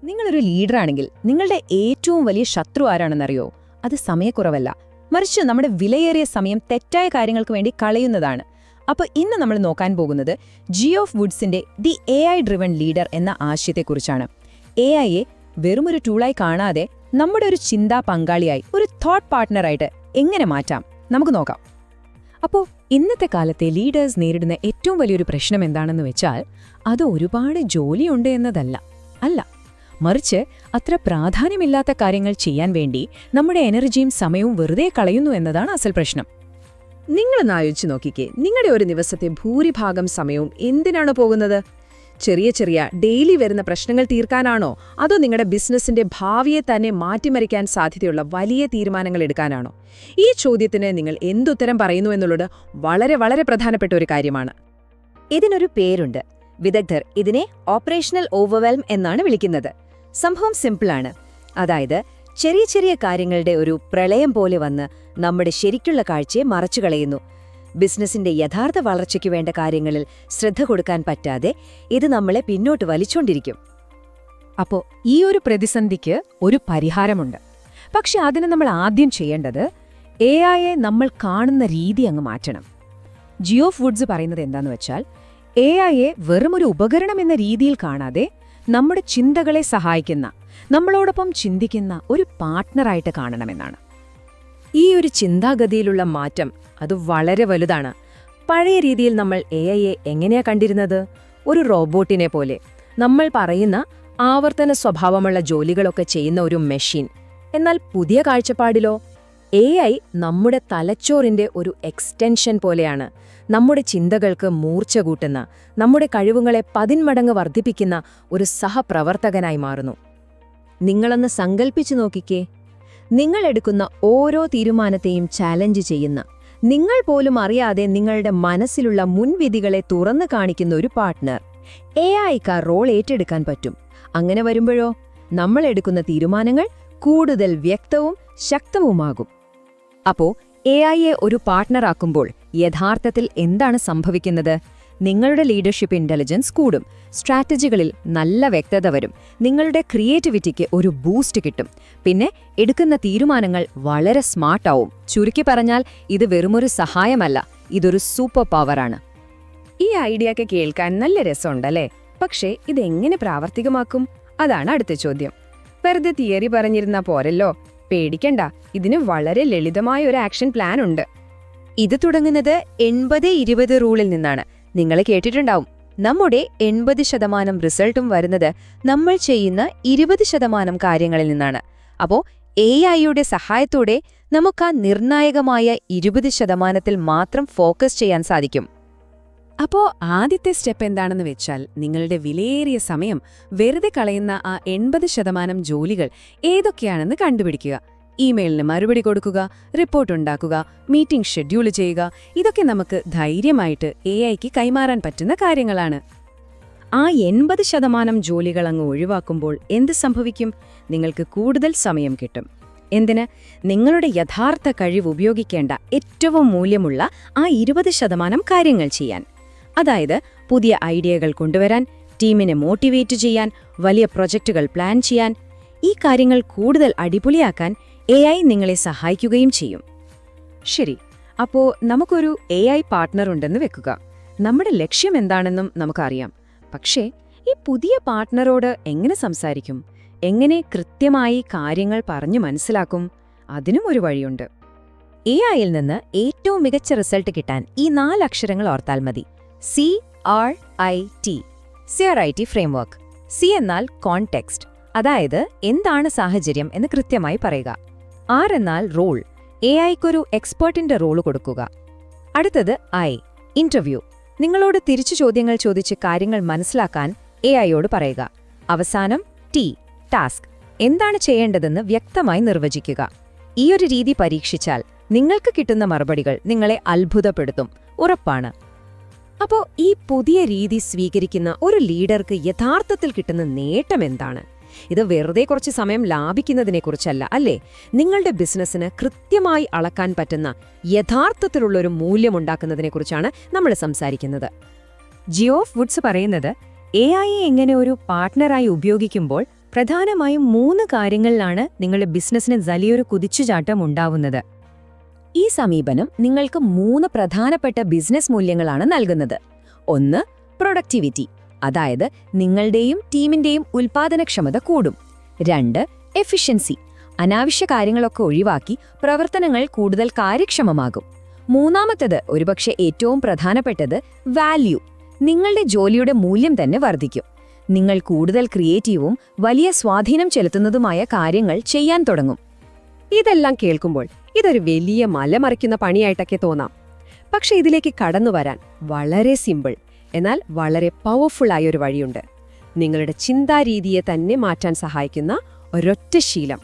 നിങ്ങളൊരു ലീഡറാണെങ്കിൽ നിങ്ങളുടെ ഏറ്റവും വലിയ ശത്രു ആരാണെന്നറിയോ? അത് സമയക്കുറവല്ല, മറിച്ച് നമ്മുടെ വിലയേറിയ സമയം തെറ്റായ കാര്യങ്ങൾക്ക് വേണ്ടി കളയുന്നതാണ്. അപ്പോൾ ഇന്ന് നമ്മൾ നോക്കാൻ പോകുന്നത് Geoff വുഡ്സിന്റെ the AI driven leader എന്ന ആശയത്തെക്കുറിച്ചാണ്. AIയെ വെറുമൊരു ടൂളായി കാണാതെ നമ്മുടെ ഒരു ചിന്താ പങ്കാളിയായി, ഒരു തോട്ട് പാർട്ട്ണറായിട്ട് എങ്ങനെ മാറ്റാം, നമുക്ക് നോക്കാം. അപ്പോൾ ഇന്നത്തെ കാലത്തെ ലീഡേഴ്സ് നേരിടുന്ന ഏറ്റവും വലിയൊരു പ്രശ്നം എന്താണെന്ന് വെച്ചാൽ, അത് ഒരുപാട് ജോലിയുണ്ട് എന്നതല്ല, മറിച്ച് അത്ര പ്രാധാന്യമില്ലാത്ത കാര്യങ്ങൾ ചെയ്യാൻ വേണ്ടി നമ്മുടെ എനർജിയും സമയവും വെറുതെ കളയുന്നു എന്നതാണ് അസൽ പ്രശ്നം. നിങ്ങളൊന്ന് ആലോചിച്ച് നോക്കിക്കേ, നിങ്ങളുടെ ഒരു ദിവസത്തെ ഭൂരിഭാഗം സമയവും എന്തിനാണ് പോകുന്നത്? ചെറിയ ചെറിയ ഡെയിലി വരുന്ന പ്രശ്നങ്ങൾ തീർക്കാനാണോ, അതോ നിങ്ങളുടെ ബിസിനസിന്റെ ഭാവിയെ തന്നെ മാറ്റിമറിക്കാൻ സാധ്യതയുള്ള വലിയ തീരുമാനങ്ങൾ എടുക്കാനാണോ? ഈ ചോദ്യത്തിന് നിങ്ങൾ എന്തുത്തരം പറയുന്നു എന്നുള്ളത് വളരെ വളരെ പ്രധാനപ്പെട്ട ഒരു കാര്യമാണ്. ഇതിനൊരു പേരുണ്ട്. വിദഗ്ധർ ഇതിനെ ഓപ്പറേഷണൽ ഓവർവെൽം എന്നാണ് വിളിക്കുന്നത്. സംഭവം സിമ്പിളാണ്. അതായത് ചെറിയ ചെറിയ കാര്യങ്ങളുടെ ഒരു പ്രളയം പോലെ വന്ന് നമ്മുടെ ശരിക്കുള്ള കാഴ്ചയെ മറച്ചുകളയുന്നു. ബിസിനസിന്റെ യഥാർത്ഥ വളർച്ചയ്ക്ക് വേണ്ട കാര്യങ്ങളിൽ ശ്രദ്ധ കൊടുക്കാൻ പറ്റാതെ ഇത് നമ്മളെ പിന്നോട്ട് വലിച്ചോണ്ടിരിക്കും. അപ്പോൾ ഈ ഒരു പ്രതിസന്ധിക്ക് ഒരു പരിഹാരമുണ്ട്. പക്ഷെ അതിന് നമ്മൾ ആദ്യം ചെയ്യേണ്ടത് AIയെ നമ്മൾ കാണുന്ന രീതി അങ്ങ് മാറ്റണം. ജിയോഫ് വുഡ്സ് പറയുന്നത് എന്താന്ന് വെച്ചാൽ, AIയെ വെറുമൊരു ഉപകരണം എന്ന രീതിയിൽ കാണാതെ നമ്മുടെ ചിന്തകളെ സഹായിക്കുന്ന, നമ്മളോടൊപ്പം ചിന്തിക്കുന്ന ഒരു പാർട്ട്ണറായിട്ട് കാണണമെന്നാണ്. ഈ ഒരു ചിന്താഗതിയിലുള്ള മാറ്റം അത് വളരെ വലുതാണ്. പഴയ രീതിയിൽ നമ്മൾ AIയെ എങ്ങനെയാ കണ്ടിരുന്നത്? ഒരു റോബോട്ടിനെ പോലെ, നമ്മൾ പറയുന്ന ആവർത്തന സ്വഭാവമുള്ള ജോലികളൊക്കെ ചെയ്യുന്ന ഒരു മെഷീൻ. എന്നാൽ പുതിയ കാഴ്ചപ്പാടിലോ, AI നമ്മുടെ തലച്ചോറിന്റെ ഒരു എക്സ്റ്റൻഷൻ പോലെയാണ്. നമ്മുടെ ചിന്തകൾക്ക് മൂർച്ച കൂട്ടുന്ന, നമ്മുടെ കഴിവുകളെ 10 മടങ്ങ് വർദ്ധിപ്പിക്കുന്ന ഒരു സഹപ്രവർത്തകനായി മാറുന്നു. നിങ്ങളൊന്ന് സങ്കൽപ്പിച്ചു നോക്കിക്കേ, നിങ്ങൾ എടുക്കുന്ന ഓരോ തീരുമാനത്തെയും ചാലഞ്ച് ചെയ്യുന്ന, നിങ്ങൾ പോലും അറിയാതെ നിങ്ങളുടെ മനസ്സിലുള്ള മുൻവിധികളെ തുറന്നു കാണിക്കുന്ന ഒരു പാർട്ട്ണർ. AIക്ക് ആ റോൾ ഏറ്റെടുക്കാൻ പറ്റും. അങ്ങനെ വരുമ്പോഴോ നമ്മൾ എടുക്കുന്ന തീരുമാനങ്ങൾ കൂടുതൽ വ്യക്തവും ശക്തവുമാകും. അപ്പോ AIയെ ഒരു പാർട്ട്ണറാക്കുമ്പോൾ യഥാർത്ഥത്തിൽ എന്താണ് സംഭവിക്കുന്നത്? നിങ്ങളുടെ ലീഡർഷിപ്പ് ഇന്റലിജൻസ് കൂടും, സ്ട്രാറ്റജികളിൽ നല്ല വ്യക്തത വരും, നിങ്ങളുടെ ക്രിയേറ്റിവിറ്റിക്ക് ഒരു ബൂസ്റ്റ് കിട്ടും, പിന്നെ എടുക്കുന്ന തീരുമാനങ്ങൾ വളരെ സ്മാർട്ടാവും. ചുരുക്കി പറഞ്ഞാൽ ഇത് വെറുമൊരു സഹായമല്ല, ഇതൊരു സൂപ്പർ പവറാണ്. ഈ ഐഡിയ കേൾക്കാൻ നല്ല രസമുണ്ടല്ലേ? പക്ഷേ ഇതെങ്ങനെ പ്രാവർത്തികമാക്കും? അതാണ് അടുത്ത ചോദ്യം. വെറുതെ തിയറി പറഞ്ഞിരുന്നാ പോരല്ലോ. പേടിക്കണ്ട, ഇതിന് വളരെ ലളിതമായ ഒരു ആക്ഷൻ പ്ലാൻ ഉണ്ട്. ഇത് തുടങ്ങുന്നത് 80-20 റൂളിൽ നിന്നാണ്. നിങ്ങൾ കേട്ടിട്ടുണ്ടാവും, നമ്മുടെ 80% റിസൾട്ടും വരുന്നത് നമ്മൾ ചെയ്യുന്ന 20% കാര്യങ്ങളിൽ നിന്നാണ്. അപ്പോൾ AIയുടെ സഹായത്തോടെ നമുക്ക് ആ നിർണായകമായ 20%-ൽ മാത്രം ഫോക്കസ് ചെയ്യാൻ സാധിക്കും. അപ്പോൾ ആദ്യത്തെ സ്റ്റെപ്പ് എന്താണെന്ന് വെച്ചാൽ, നിങ്ങളുടെ വിലയേറിയ സമയം വെറുതെ കളയുന്ന ആ 80% ജോലികൾ ഏതൊക്കെയാണെന്ന് കണ്ടുപിടിക്കുക. ഇമെയിലിന് മറുപടി കൊടുക്കുക, റിപ്പോർട്ട് ഉണ്ടാക്കുക, മീറ്റിംഗ് ഷെഡ്യൂൾ ചെയ്യുക. ഇതൊക്കെ നമുക്ക് ധൈര്യമായിട്ട് AIക്ക് കൈമാറാൻ പറ്റുന്ന കാര്യങ്ങളാണ്. ആ 80% ജോലികൾ അങ്ങ് ഒഴിവാക്കുമ്പോൾ എന്ത് സംഭവിക്കും? നിങ്ങൾക്ക് കൂടുതൽ സമയം കിട്ടും. എന്തിന്? നിങ്ങളുടെ യഥാർത്ഥ കഴിവ് ഉപയോഗിക്കേണ്ട ഏറ്റവും മൂല്യമുള്ള ആ 20% കാര്യങ്ങൾ ചെയ്യാൻ. അതായത് പുതിയ ഐഡിയകൾ കൊണ്ടുവരാൻ, ടീമിനെ മോട്ടിവേറ്റ് ചെയ്യാൻ, വലിയ പ്രൊജക്റ്റുകൾ പ്ലാൻ ചെയ്യാൻ. ഈ കാര്യങ്ങൾ കൂടുതൽ അടിപൊളിയാക്കാൻ AI നിങ്ങളെ സഹായിക്കുകയും ചെയ്യും. ശരി, അപ്പോൾ നമുക്കൊരു AI പാർട്ട്ണർ ഉണ്ടെന്ന് വെക്കുക. നമ്മുടെ ലക്ഷ്യം എന്താണെന്നും നമുക്കറിയാം. പക്ഷേ ഈ പുതിയ പാർട്ട്ണറോട് എങ്ങനെ സംസാരിക്കും? എങ്ങനെ കൃത്യമായി കാര്യങ്ങൾ പറഞ്ഞു മനസ്സിലാക്കും? അതിനും ഒരു വഴിയുണ്ട്. AIയിൽ നിന്ന് ഏറ്റവും മികച്ച റിസൾട്ട് കിട്ടാൻ ഈ 4 അക്ഷരങ്ങൾ ഓർത്താൽ മതി. CRIT framework. C എന്നാൽ കോണ്ടെക്സ്റ്റ്, അതായത് എന്താണ് സാഹചര്യം എന്ന് കൃത്യമായി പറയുക. R എന്നാൽ റോൾ, AIക്കൊരു എക്സ്പേർട്ടിന്റെ റോള് കൊടുക്കുക. അടുത്തത് I, ഇന്റർവ്യൂ. നിങ്ങളോട് തിരിച്ചു ചോദ്യങ്ങൾ ചോദിച്ച് കാര്യങ്ങൾ മനസ്സിലാക്കാൻ AIയോട് പറയുക. അവസാനം T, ടാസ്ക്. എന്താണ് ചെയ്യേണ്ടതെന്ന് വ്യക്തമായി നിർവചിക്കുക. ഈയൊരു രീതി പരീക്ഷിച്ചാൽ നിങ്ങൾക്ക് കിട്ടുന്ന മറുപടികൾ നിങ്ങളെ അത്ഭുതപ്പെടുത്തും, ഉറപ്പാണ്. അപ്പോൾ ഈ പുതിയ രീതി സ്വീകരിക്കുന്ന ഒരു ലീഡർക്ക് യഥാർത്ഥത്തിൽ കിട്ടുന്ന നേട്ടം എന്താണ്? ഇത് വെറുതെ കുറച്ച് സമയം ലാഭിക്കുന്നതിനെക്കുറിച്ചല്ല, അല്ലേ? നിങ്ങളുടെ ബിസിനസ്സിന് കൃത്യമായി അളക്കാൻ പറ്റുന്ന യഥാർത്ഥത്തിലുള്ളൊരു മൂല്യമുണ്ടാക്കുന്നതിനെക്കുറിച്ചാണ് നമ്മൾ സംസാരിക്കുന്നത്. ജിയോഫ് വുഡ്സ് പറയുന്നത്, AIയെ എങ്ങനെ ഒരു പാർട്ട്ണറായി ഉപയോഗിക്കുമ്പോൾ പ്രധാനമായും 3 കാര്യങ്ങളിലാണ് നിങ്ങളുടെ ബിസിനസ്സിന് വലിയൊരു കുതിച്ചുചാട്ടം ഉണ്ടാവുന്നത്. ഈ സമീപനം നിങ്ങൾക്ക് 3 പ്രധാനപ്പെട്ട ബിസിനസ് മൂല്യങ്ങളാണ് നൽകുന്നത്. 1. പ്രൊഡക്ടിവിറ്റി, അതായത് നിങ്ങളുടെയും ടീമിന്റെയും ഉൽപ്പാദനക്ഷമത കൂടും. 2. എഫിഷ്യൻസി, അനാവശ്യ കാര്യങ്ങളൊക്കെ ഒഴിവാക്കി പ്രവർത്തനങ്ങൾ കൂടുതൽ കാര്യക്ഷമമാകും. 3. ഒരുപക്ഷെ ഏറ്റവും പ്രധാനപ്പെട്ടത് വാല്യൂ, നിങ്ങളുടെ ജോലിയുടെ മൂല്യം തന്നെ വർദ്ധിക്കും. നിങ്ങൾ കൂടുതൽ ക്രിയേറ്റീവും വലിയ സ്വാധീനം ചെലുത്തുന്നതുമായ കാര്യങ്ങൾ ചെയ്യാൻ തുടങ്ങും. ഇതെല്ലാം കേൾക്കുമ്പോൾ ഇതൊരു വലിയ മലമറിക്കുന്ന പണിയായിട്ടൊക്കെ തോന്നാം. പക്ഷെ ഇതിലേക്ക് കടന്നുവരാൻ വളരെ സിമ്പിൾ, എന്നാൽ വളരെ പവർഫുള്ളായ ഒരു വഴിയുണ്ട്. നിങ്ങളുടെ ചിന്താരീതിയെ തന്നെ മാറ്റാൻ സഹായിക്കുന്ന ഒരൊറ്റ ശീലം.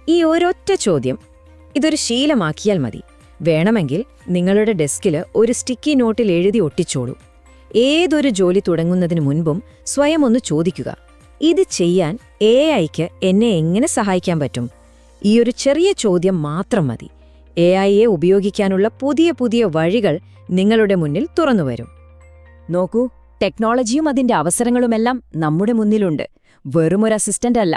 ഈ ഒരൊറ്റ ചോദ്യം, ഇതൊരു ശീലമാക്കിയാൽ മതി. വേണമെങ്കിൽ നിങ്ങളുടെ ഡെസ്കിൽ ഒരു സ്റ്റിക്കി നോട്ടിൽ എഴുതി ഒട്ടിച്ചോളൂ. ഏതൊരു ജോലി തുടങ്ങുന്നതിനു മുൻപും സ്വയം ഒന്ന് ചോദിക്കുക, ഇത് ചെയ്യാൻ AI-ക്ക് എന്നെ എങ്ങനെ സഹായിക്കാൻ പറ്റും? ഈ ഒരു ചെറിയ ചോദ്യം മാത്രം മതി. AI-യെ ഉപയോഗിക്കാനുള്ള പുതിയ പുതിയ വഴികൾ നിങ്ങളുടെ മുന്നിൽ തുറന്നുവരും. നോക്കൂ, ടെക്നോളജിയും അതിന്റെ അവസരങ്ങളുമെല്ലാം നമ്മുടെ മുന്നിലുണ്ട്. വെറുമൊരു അസിസ്റ്റന്റ് അല്ല,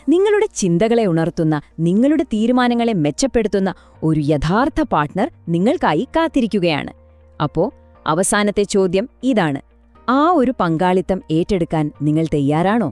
നിങ്ങളുടെ ചിന്തകളെ ഉണർത്തുന്ന, നിങ്ങളുടെ തീരുമാനങ്ങളെ മെച്ചപ്പെടുത്തുന്ന ഒരു യഥാർത്ഥ പാർട്ട്ണർ നിങ്ങൾക്കായി കാത്തിരിക്കുകയാണ്. അപ്പോ അവസാനത്തെ ചോദ്യം ഇതാണ്: ആ ഒരു പങ്കാളിത്തം ഏറ്റെടുക്കാൻ നിങ്ങൾ തയ്യാറാണോ?